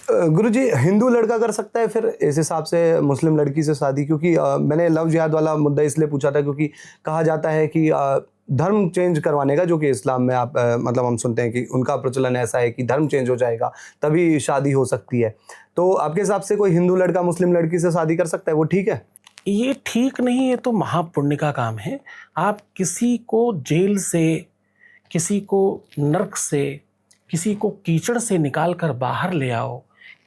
गुरुजी, हिंदू लड़का कर सकता है फिर इस हिसाब से मुस्लिम लड़की से शादी? क्योंकि मैंने लव जिहाद वाला मुद्दा इसलिए पूछा था क्योंकि कहा जाता है कि धर्म चेंज करवाने का, जो कि इस्लाम में आप मतलब हम सुनते हैं कि उनका प्रचलन ऐसा है कि धर्म चेंज हो जाएगा तभी शादी हो सकती है। तो आपके हिसाब से कोई हिंदू लड़का मुस्लिम लड़की से शादी कर सकता है, वो ठीक है? ये ठीक नहीं, ये तो महापुण्य का काम है। आप किसी को जेल से, किसी को नर्क से, किसी को कीचड़ से निकाल कर बाहर ले आओ,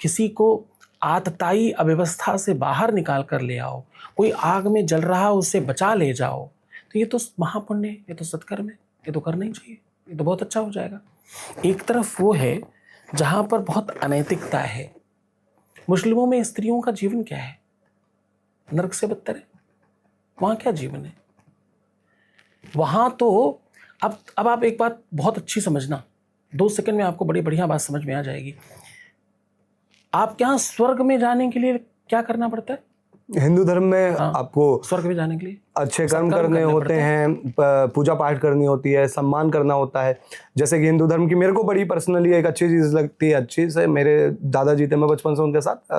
किसी को आतताई अव्यवस्था से बाहर निकाल कर ले आओ, कोई आग में जल रहा उसे बचा ले जाओ, तो ये तो महापुण्य है, ये तो सत्कर्म है, ये तो करना ही चाहिए, ये तो बहुत अच्छा हो जाएगा। एक तरफ वो है जहाँ पर बहुत अनैतिकता है। मुस्लिमों में स्त्रियों का जीवन क्या है? नर्क से बदतर है। वहाँ क्या जीवन है? वहाँ तो अब आप एक बात बहुत अच्छी समझना, 2 सेकंड में आपको बड़ी बढ़िया बात समझ में आ जाएगी। आपके यहाँ स्वर्ग में जाने के लिए क्या करना पड़ता है? हिंदू धर्म में आपको स्वर्ग में जाने के लिए अच्छे कर्म करने होते हैं, पूजा पाठ करनी होती है, सम्मान करना होता है। जैसे कि हिंदू धर्म की मेरे को बड़ी पर्सनली एक अच्छी चीज़ लगती है, अच्छी से, मेरे दादाजी थे, मैं बचपन से उनके साथ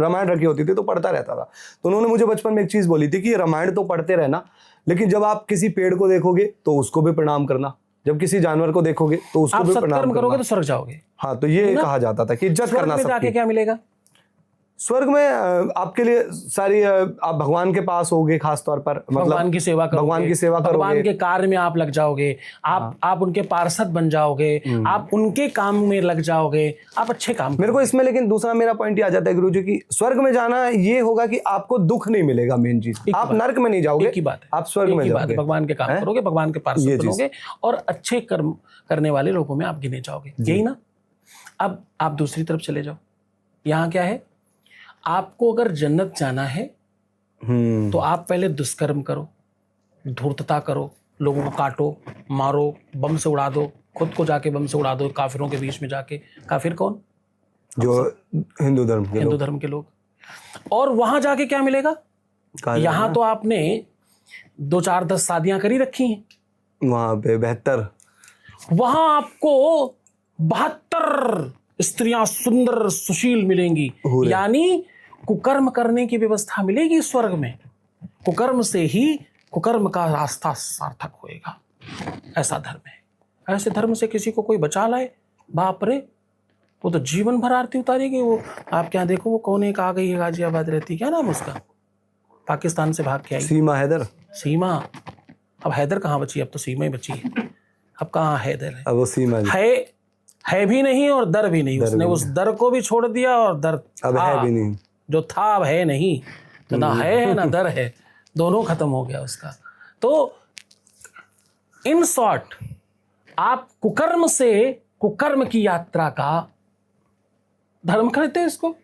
रामायण रखी होती थी तो पढ़ता रहता था। तो उन्होंने मुझे बचपन में एक चीज़ बोली थी कि रामायण तो पढ़ते रहना, लेकिन जब आप किसी पेड़ को देखोगे तो उसको भी प्रणाम करना, जब किसी जानवर को देखोगे तो उसको भी प्रणाम करोगे तो स्वर्ग जाओगे। हाँ, तो ये कहा जाता था कि इज्जत करना। स्वर्ग में जाके क्या मिलेगा? स्वर्ग में आपके लिए सारी आप भगवान के पास होगे, खास तौर पर मतलब भगवान की सेवा करोगे, भगवान की सेवा करोगे, भगवान के कार्य में आप लग जाओगे, आप उनके पार्षद बन जाओगे, आप उनके काम में लग जाओगे, आप अच्छे काम। मेरे को इसमें लेकिन दूसरा मेरा पॉइंट ये आ जाता है गुरुजी की स्वर्ग में जाना ये होगा कि आपको दुख नहीं मिलेगा। मेन चीज, आप नर्क में नहीं जाओगे, एक ही बात है, आप स्वर्ग में जाओगे, भगवान के काम करोगे, भगवान के पार्षद बनोगे और अच्छे कर्म करने वाले लोगों में आप गिने जाओगे, यही ना। अब आप दूसरी तरफ चले जाओ। यहाँ क्या है? आपको अगर जन्नत जाना है तो आप पहले दुष्कर्म करो, धूर्तता करो, लोगों को काटो, मारो, बम से उड़ा दो, खुद को जाके बम से उड़ा दो, काफिरों के बीच में जाके। काफिर कौन? जो हिंदू धर्म के लोग। और वहां जाके क्या मिलेगा? यहाँ तो आपने 2 4 10 शादियां करी रखी हैं, वहां पे 72, वहां आपको 72 स्त्रियां सुंदर सुशील मिलेंगी, यानी कुकर्म करने की व्यवस्था मिलेगी स्वर्ग में। कुकर्म से ही कुकर्म का रास्ता सार्थक होएगा। ऐसा धर्म है। ऐसे धर्म से किसी को कोई बचा लाए, बाप रे, वो तो जीवन भर आरती उतारेगी। वो आप क्या देखो, वो कौन एक आ गई है गाजियाबाद रहती, क्या नाम उसका, पाकिस्तान से भाग के आई, सीमा हैदर। सीमा। अब हैदर कहाँ बची? अब तो सीमा ही बची है। अब कहाँ हैदर है? अब वो सीमा है भी नहीं और दर भी नहीं। उसने उस दर को भी छोड़ दिया और दर अब है भी नहीं, जो था अब है नहीं। तो ना है ना दर है, दोनों खत्म हो गया उसका। तो इन शॉर्ट, आप कुकर्म से कुकर्म की यात्रा का धर्म करते हैं इसको।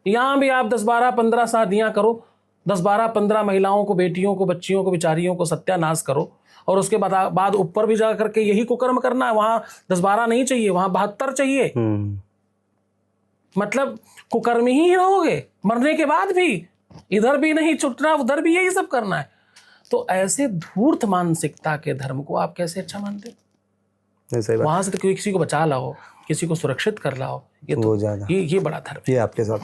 यहां भी आप 10 12 15 शादियां करो, 10 12 15 महिलाओं को, बेटियों को, बच्चियों को, बेचारियों को सत्यानाश करो, और उसके बाद ऊपर भी जा करके यही कुकर्म करना है। वहां 10 12 नहीं चाहिए, वहां 72 चाहिए। मतलब कुकर्मी ही रहोगे मरने के बाद भी, इधर भी नहीं छुटना, उधर भी यही सब करना है। तो ऐसे धूर्त मानसिकता के धर्म को आप कैसे अच्छा मानते? वहां से तो किसी को बचा लाओ, किसी को सुरक्षित कर लाओ, ये तो ये बड़ा धर्म है। ये आपके साथ